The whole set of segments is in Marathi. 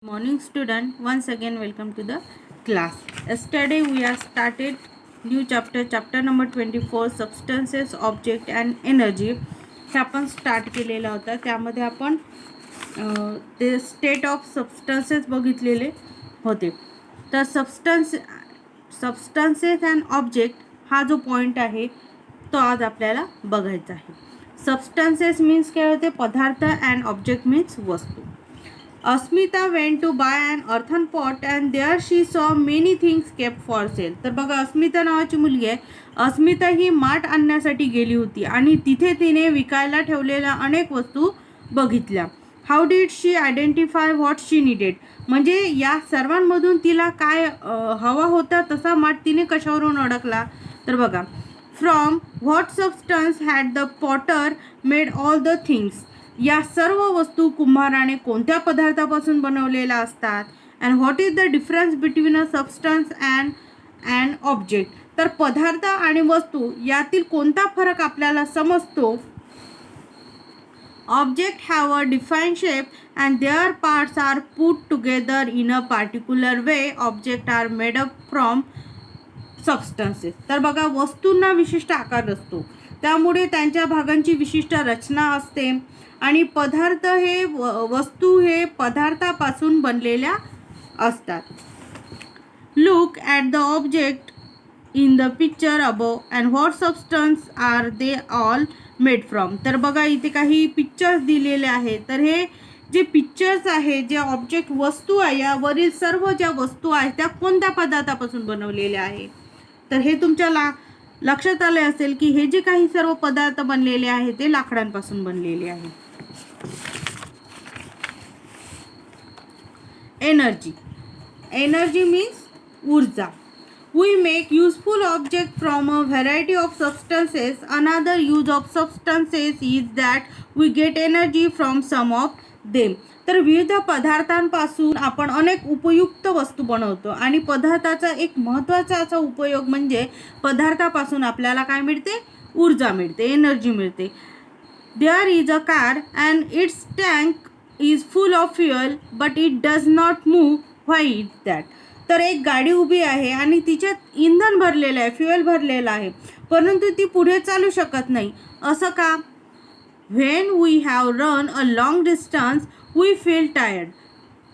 Morning student, once again welcome to the class. Yesterday we have started new chapter number 24 substances, object and energy. हे आपण स्टार्ट केलेला होता. त्यामध्ये आपण ते स्टेट ऑफ सबस्टन्सेस बघितलेले होते. तर सबस्टन्सेस अँड ऑब्जेक्ट हा जो पॉइंट आहे तो आज आपल्याला बघायचा आहे. सबस्टन्सेस मीन्स काय होते, पदार्थ, अँड ऑब्जेक्ट मीन्स वस्तू. अस्मिता went to buy an earthen pot and there she saw many things kept for sale. तर बघा, अस्मिता नावाची मुलगी आहे. अस्मिता ही माठ आणण्यासाठी गेली होती आणि तिथे तिने विकायला ठेवलेल्या अनेक वस्तू बघितल्या. How did she identify what she needed, म्हणजे या सर्वांमधून तिला काय हवा होता तसा माठ तिने कशावरून ओळखला. तर बघा, from what substance had the potter made all the things. या सर्व वस्तू कुंभाराने कोणत्या पदार्थापासून बनवलेल्या असतात. And what is the difference between a substance and object. तर पदार्थ आणि वस्तू यातील कोणता फरक आपल्याला समजतो. Object have a defined shape and their parts are put together in a particular way. Object are made up from substances. तर बघा, वस्तूंना विशिष्ट आकार असतो, त्यामुळे त्यांच्या भागांची विशिष्ट रचना असते. आणि पदार्थ हे वस्तू हे पदार्थापासून बनलेल्या असतात. Look at the object in the picture above and what substance are they all made from. तर बघा, इथे काही पिक्चर्स दिलेले आहेत. तर हे जे पिक्चर्स आहे, जे ऑब्जेक्ट वस्तू आहे, यावरील सर्व ज्या वस्तू आहेत त्या कोणत्या पदार्थापासून बनवलेल्या आहे. तर हे तुमच्या लक्षात आले असेल की हे जे काही सर्व पदार्थ बनलेले आहेत ते लाकडांपासून बनलेले आहे. एनर्जी मीन्स ऊर्जा. We make useful object from a variety of substances. Another use of substances is that we get energy from some of them. तर विविध पदार्थांपासून आपण अनेक उपयुक्त वस्तू बनवतो आणि पदार्थाचा एक महत्त्वाचा असा उपयोग म्हणजे पदार्थापासून आपल्याला काय मिळते, ऊर्जा मिळते, एनर्जी मिळते. There is a car and its tank is full of fuel but it does not move. Why is that. तर एक गाडी उभी आहे आणि तिच्यात इंधन भरलेलं आहे, फ्युअल भरलेलं आहे, परंतु ती पुढे चालू शकत नाही. असं का. When we have run a long distance, we feel tired.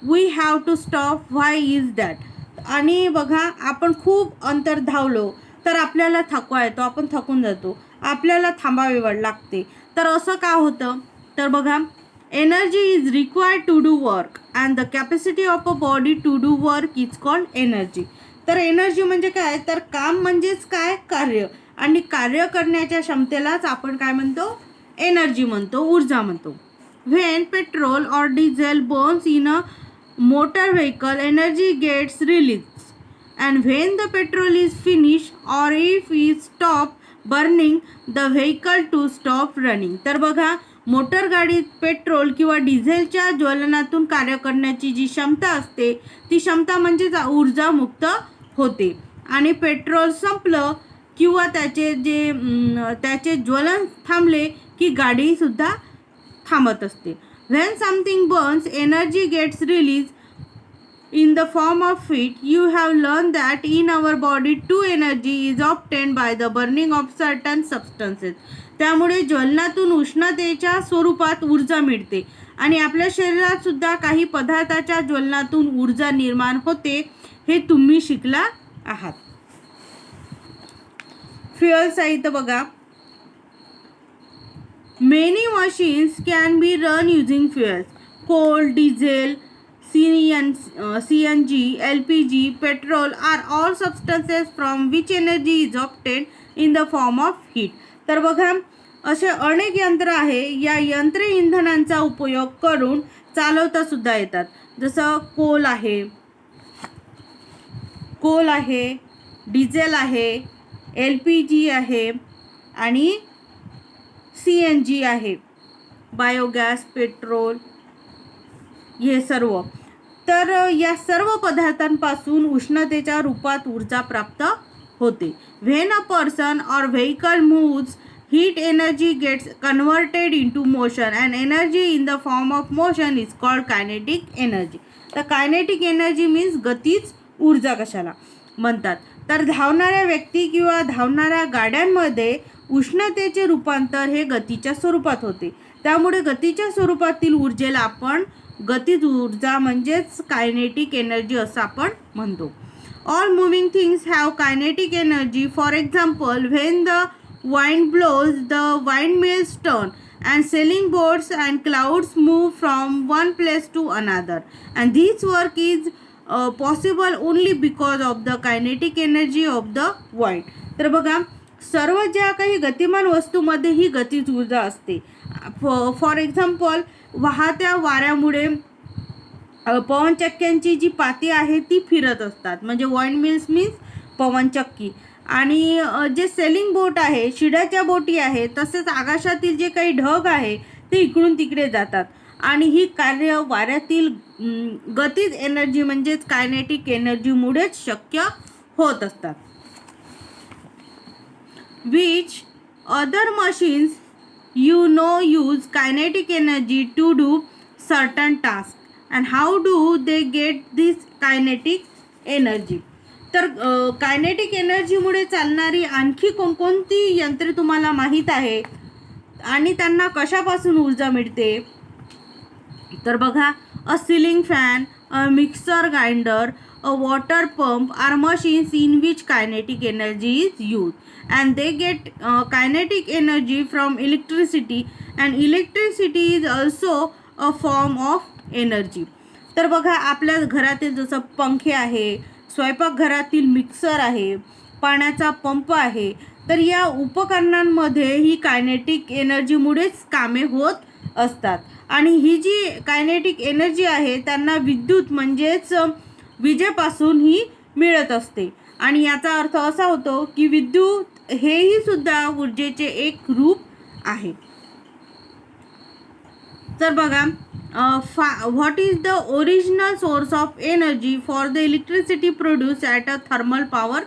We have to stop. Why is that? आणि बघा, आपण खूप अंतर धावलो तर आपल्याला थकवा येतो, आपण थकून जातो, आपल्याला थांबावे लागते. तर असं का होतं. तर बघा, energy is required to do work and the capacity of a body to do work is called energy. तर एनर्जी म्हणजे काय, तर काम म्हणजेच काय, कार्य, आणि कार्य करण्याच्या क्षमतेलाच आपण काय म्हणतो, एनर्जी म्हणतो, ऊर्जा म्हणतो. When petrol or diesel burns in a motor vehicle, energy gets release. And when the petrol is finish or if is stop burning the vehicle to stop running. तर बघा, मोटर गाडीत पेट्रोल किंवा डिझेलच्या ज्वलनातून कार्य करण्याची जी क्षमता असते ती क्षमता म्हणजे ऊर्जा मुक्त होते. आणि पेट्रोल संपलं किंवा त्याचे ज्वलन थांबले की गाडी सुद्धा थांबत असते. When something burns, energy gets release in the form of heat. You have learned that in our body two energy is obtained by the burning of certain substances. त्यामुळे ज्वलनातून उष्णतेच्या स्वरूपात ऊर्जा मिळते आणि आपल्या शरीरात सुद्धा काही पदार्थाच्या ज्वलनातून ऊर्जा निर्माण होते. हे तुम्ही शिकला आहात. फ्युअल्स आहे इथं बघा. Many machines can be run using fuels. Coal, diesel, CNG, LPG, petrol are all substances from which energy is obtained in the form of heat. तर बघा, असे अनेक यंत्र आहे, या यंत्रे इंधनांचा उपयोग करून चालवता सुद्धा येतात. जसं कोल आहे, डिझेल आहे, LPG आहे आणि CNG आहे, बायोगॅस, पेट्रोल, हे सर्व. तर या सर्व पदार्थांपासून उष्णतेच्या रूपात ऊर्जा प्राप्त होते. When a person or vehicle moves, heat energy gets converted into motion and energy in the form of motion is called kinetic energy. तर कायनेटिक एनर्जी मीन्स गतीज ऊर्जा कशाला म्हणतात. तर धावणाऱ्या व्यक्ती किंवा धावणाऱ्या गाड्यांमध्ये उष्णतेचे रूपांतर हे गतीच्या स्वरूपात होते. त्यामुळे गतीच्या स्वरूपातील ऊर्जेला आपण गतीज ऊर्जा म्हणजेच कायनेटिक एनर्जी असं आपण म्हणतो. All moving things have kinetic energy. For example, when the wind blows, the windmills turn, and sailing boats and clouds move from one place to another. And this work is possible only because of the kinetic energy of the wind. तर बघा, सर्व ज्या काही गतिमान वस्तूमध्ये ही गतीज ऊर्जा असते. फॉर एक्झाम्पल, वाहत्या वाऱ्यामुळे पवनचक्क्यांची जी पाती आहे ती फिरत असतात, म्हणजे वाइंड मिल्स मीन्स पवनचक्की. आणि जे सेलिंग बोट आहे, शिड्याच्या बोटी आहे, तसेच आकाशातील जे काही ढग आहे ते इकडून तिकडे जातात. आणि ही कार्य वाऱ्यातील गतीज एनर्जी म्हणजेच कायनेटिक एनर्जीमुळेच शक्य होत असतात. Which other machines use kinetic energy to do certain task and how do they get this kinetic energy. तर कायनेटिक एनर्जीमुळे चालणारी आणखी कोणकोणती यंत्रे तुम्हाला माहीत आहे आणि त्यांना कशापासून ऊर्जा मिळते. तर बघा, a ceiling fan, a mixer grinder, a water pump are machines in which kinetic energy is use and they get kinetic energy from electricity and electricity is also a form of energy. तर बघा, आपल्या घरातील जसं पंखे आहे, स्वयंपाकघरातील मिक्सर आहे, पाण्याचा पंप आहे, तर या उपकरणांमध्ये ही कायनेटिक एनर्जीमुळेच कामे होत असतात. आणि ही जी कायनेटिक एनर्जी आहे त्यांना विद्युत म्हणजेच विजेपासून ही मिळत असते. आणि याचा अर्थ असा होतो की विद्युत हेही सुद्धा ऊर्जेचे एक रूप आहे. तर बघा, what is the original source of energy for the electricity produced at a thermal power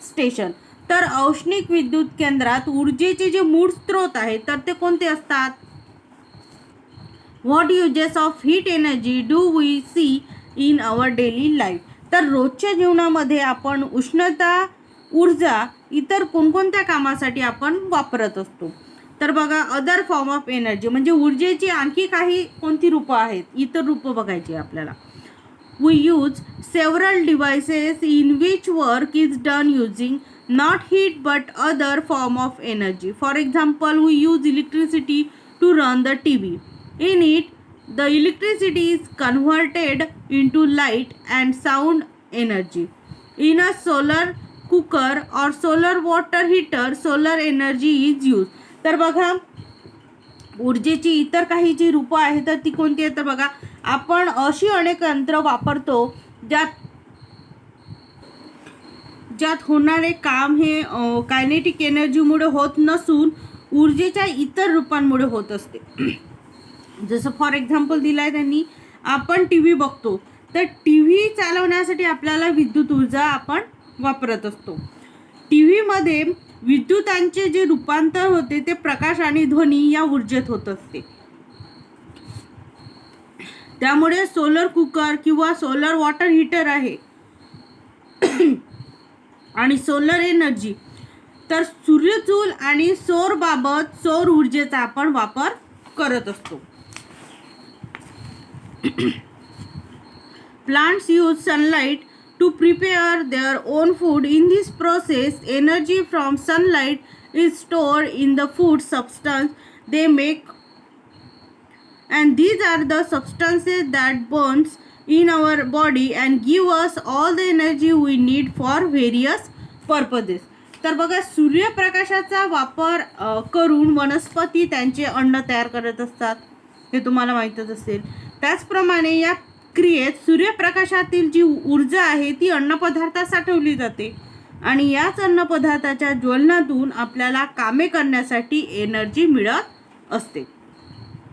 station. तर औष्णिक विद्युत केंद्रात ऊर्जेचे जे मूळ स्रोत आहेत तर ते कोणते असतात. what uses of heat energy do we see in our daily life. तर रोजच्या जीवनामध्ये आपण उष्णता ऊर्जा इतर कोणकोणत्या कामासाठी आपण वापरत असतो. तर बघा, अदर फॉर्म ऑफ एनर्जी म्हणजे ऊर्जेची आणखी काही कोणती रूपं आहेत, इतर रूपं बघायची आपल्याला. We use several devices in which work is done using not heat but other form of energy. For example, we use electricity to run the TV. In it the electricity is converted into light and sound energy. In a solar cooker or solar water heater solar energy is use. तर बघा, ऊर्जेची इतर काही जी रूपं आहेत तर ती कोणती आहेत. तर बघा, आपण अशी अनेक यंत्र वापरतो ज्यात होणारे काम हे कायनेटिक एनर्जीमुळे होत नसून ऊर्जेच्या इतर रूपांमुळे होत असते. जसं फॉर एक्झाम्पल दिलं आहे त्यांनी, आपण TV बघतो तर TV चालवण्यासाठी आपल्याला विद्युत ऊर्जा आपण वापरत असतो. TV मध्ये विद्युतांचे जे रूपांतर होते ते प्रकाश आणि ध्वनी या ऊर्जेत होत असते. त्यामुळे सोलर कुकर किंवा सोलर वॉटर हीटर आहे आणि सोलर एनर्जी, तर सूर्यचूल आणि सौर ऊर्जेचा आपण वापर करत असतो. Plants use sunlight to prepare their own food. In this process, energy from sunlight is stored in the food substance they make, and these are the substances that burns in our body and give us all the energy we need for various purposes. तर बघा, सूर्यप्रकाशाचा वापर करून वनस्पती त्यांचे अन्न तयार करत असतात, हे तुम्हाला माहीतच असेल. त्याचप्रमाणे या क्रियेत सूर्यप्रकाशातील जी ऊर्जा आहे ती अन्नपदार्थात साठवली जाते आणि याच अन्नपदार्थाच्या ज्वलनातून आपल्याला कामे करण्यासाठी एनर्जी मिळत असते.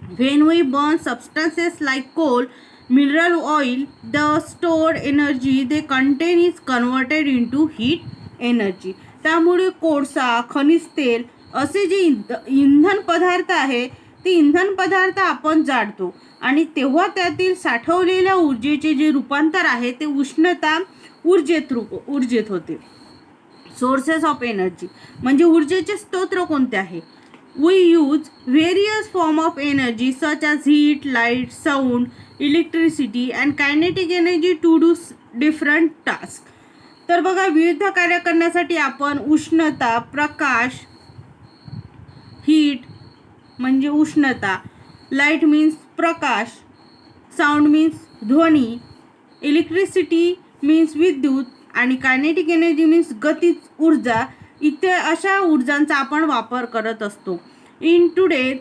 When we burn substances like coal, mineral oil, the stored energy they contain is converted into heat energy. त्यामुळे कोळसा, खनिज तेल असे जे इंधन पदार्थ आहे ते इंधन पदार्थ आपण जाळतो आणि तेव्हा त्यातील साठवलेल्या ऊर्जेचे जे रूपांतर आहे ते ऊर्जेत होते. सोर्सेस ऑफ एनर्जी म्हणजे ऊर्जेचे स्तोत्र कोणते आहे? We use various form of energy such as heat, light, sound, electricity and kinetic energy to do different task. तर बघा, विविध कार्य करण्यासाठी आपण उष्णता, प्रकाश, हीट म्हणजे उष्णता, लाईट मीन्स प्रकाश, साऊंड मीन्स ध्वनी, इलेक्ट्रिसिटी मीन्स विद्युत आणि कायनेटिक एनर्जी मीन्स गतीज ऊर्जा, इथे अशा ऊर्जांचा आपण वापर करत असतो. In today's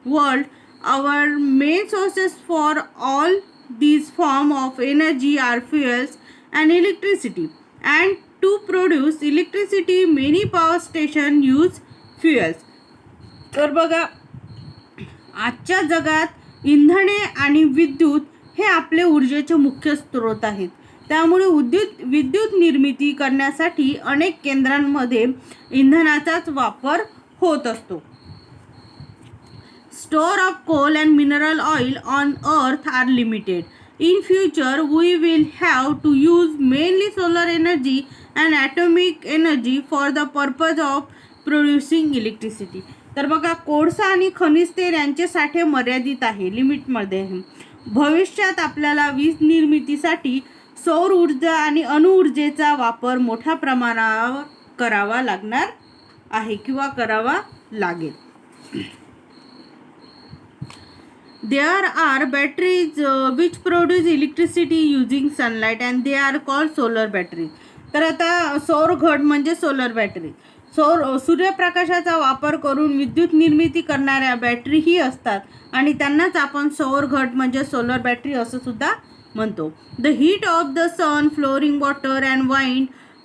world our main sources for all these form of energy are fuels and electricity, and to produce electricity many power station use fuels. तर बघा, आजच्या जगात इंधने आणि विद्युत हे आपले ऊर्जेचे मुख्य स्रोत आहेत. त्यामुळे विद्युत निर्मिती करण्यासाठी अनेक केंद्रांमध्ये इंधनाचाच वापर होत असतो. Store of coal and mineral oil on earth are limited. In future we will have to use mainly solar energy and atomic energy for the purpose of producing electricity. तर बघा, कोळसा आणि खनिज तेल यांचे साठे मर्यादित आहे, लिमिटमध्ये आहे. भविष्यात आपल्याला वीज निर्मितीसाठी सौर ऊर्जा आणि अणुऊर्जेचा वापर मोठ्या प्रमाणावर करावा लागणार आहे किंवा करावा लागेल. There are batteries which produce electricity using sunlight and they are called solar batteries. तर आता सौर घट म्हणजे सोलर बॅटरी. सूर्यप्रकाशाचा वापर करून विद्युत निर्मिती करणाऱ्या बॅटरी ही असतात आणि त्यांनाच आपण सौर घट म्हणजे सोलर बॅटरी असं सुद्धा म्हणतो. The heat of the sun, flowing water and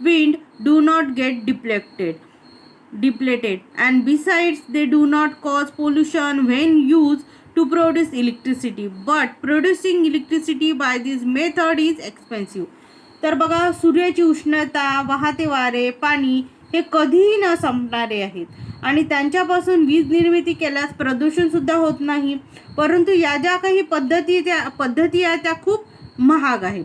wind do not get depleted and besides they do not cause pollution when used to produce electricity, but producing electricity by this method is expensive. तर बघा, सूर्याची उष्णता, वाहते वारे, पाणी हे कधीही न संपणारे आहेत आणि त्यांच्यापासून वीज निर्मिती केल्यास प्रदूषण सुद्धा होत नाही. परंतु या ज्या काही पद्धती आहेत त्या खूप महाग आहेत.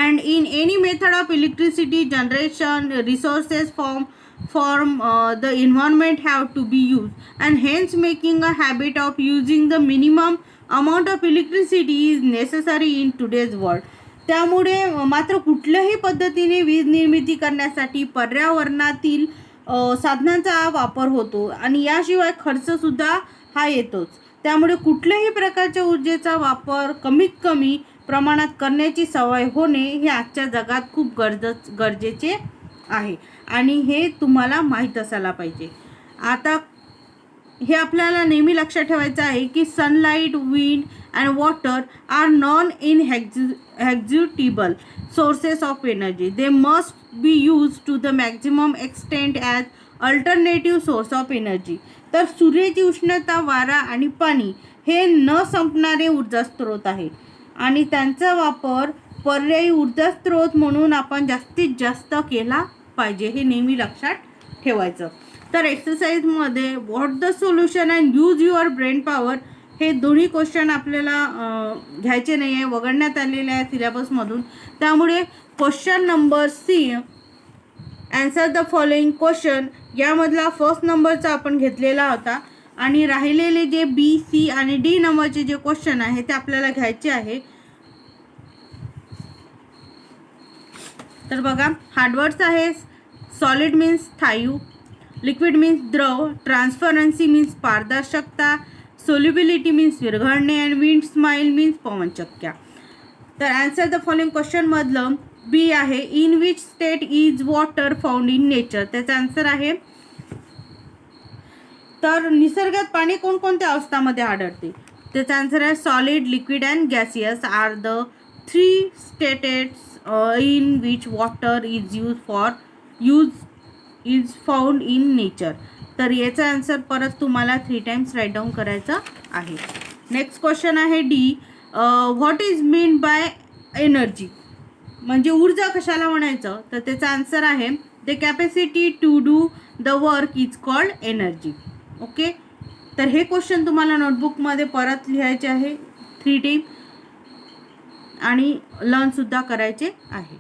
And in any method of electricity generation, resources from the environment have to be used and hence making a habit of using the minimum amount of electricity is necessary in today's world. त्यामुळे मात्र कुठल्याही पद्धतीने वीज निर्मिती करण्यासाठी पर्यावरणातील साधनांचा वापर होतो आणि याशिवाय खर्च सुद्धा हा येतोच. त्यामुळे कुठल्याही प्रकारच्या ऊर्जेचा वापर कमीत कमी प्रमाणात करण्याची सवय होणे हे आजच्या जगात खूप गरजेचे आहे आणि हे तुम्हाला माहीत असायला पाहिजे. आता हे आपल्याला नेहमी लक्षात ठेवायचं आहे की sunlight, wind and water are non inexhaustible sources of energy. They must be use to the maximum extent as alternative source of energy. तर सूर्याची उष्णता, वारा आणि पाणी हे न संपणारे ऊर्जा स्रोत आहे आणि त्यांचा वापर पर्यायी ऊर्जा स्रोत म्हणून आपण जास्तीत जास्त केला पाहिजे, हे नेहमी लक्षात ठेवायचं. तर एक्सरसाइजमध्ये what the solution and use your brain power हे दोन्ही क्वेश्चन आपल्याला घ्यायचे नाही आहे, वगळण्यात आलेले आहे सिलेबसमधून. त्यामुळे question number C, answer the following question, यामधला फर्स्ट नंबरचा आपण घेतलेला होता आणि राहिलेले जे बी, सी आणि डी नंबरचे जे क्वेश्चन आहे ते आपल्याला घ्यायचे आहे. तर बघा, हार्डवर्ड्स आहे सॉलिड मीन्स स्थायू, लिक्विड मीन्स द्रव, ट्रान्सपरन्सी मीन्स पारदर्शकता, सोल्युबिलिटी मीन्स विरघळणे अँड विंड स्माइल मीन्स पवनचक्क्या. तर ॲन्सर द फॉलोइंग क्वेश्चनमधलं बी आहे in which state is water found in nature. त्याचा आन्सर आहे, तर निसर्गात पाणी कोणकोणत्या अवस्थामध्ये आढळते. त्याचा आन्सर आहे solid, liquid and gaseous are the 3 states in which water is found in nature. तर याचा आन्सर परत तुम्हाला 3 टाइम्स राईट डाऊन करायचा आहे. नेक्स्ट क्वेश्चन आहे D, what is mean by energy म्हणजे ऊर्जा कशाला म्हणायचं. तर त्याचा आन्सर आहे the capacity to do the work is called energy. Okay, तर हे क्वेश्चन तुम्हाला नोटबुकमध्ये परत लिहायचे आहे 3 टाइम आणि लर्नसुद्धा करायचे आहे.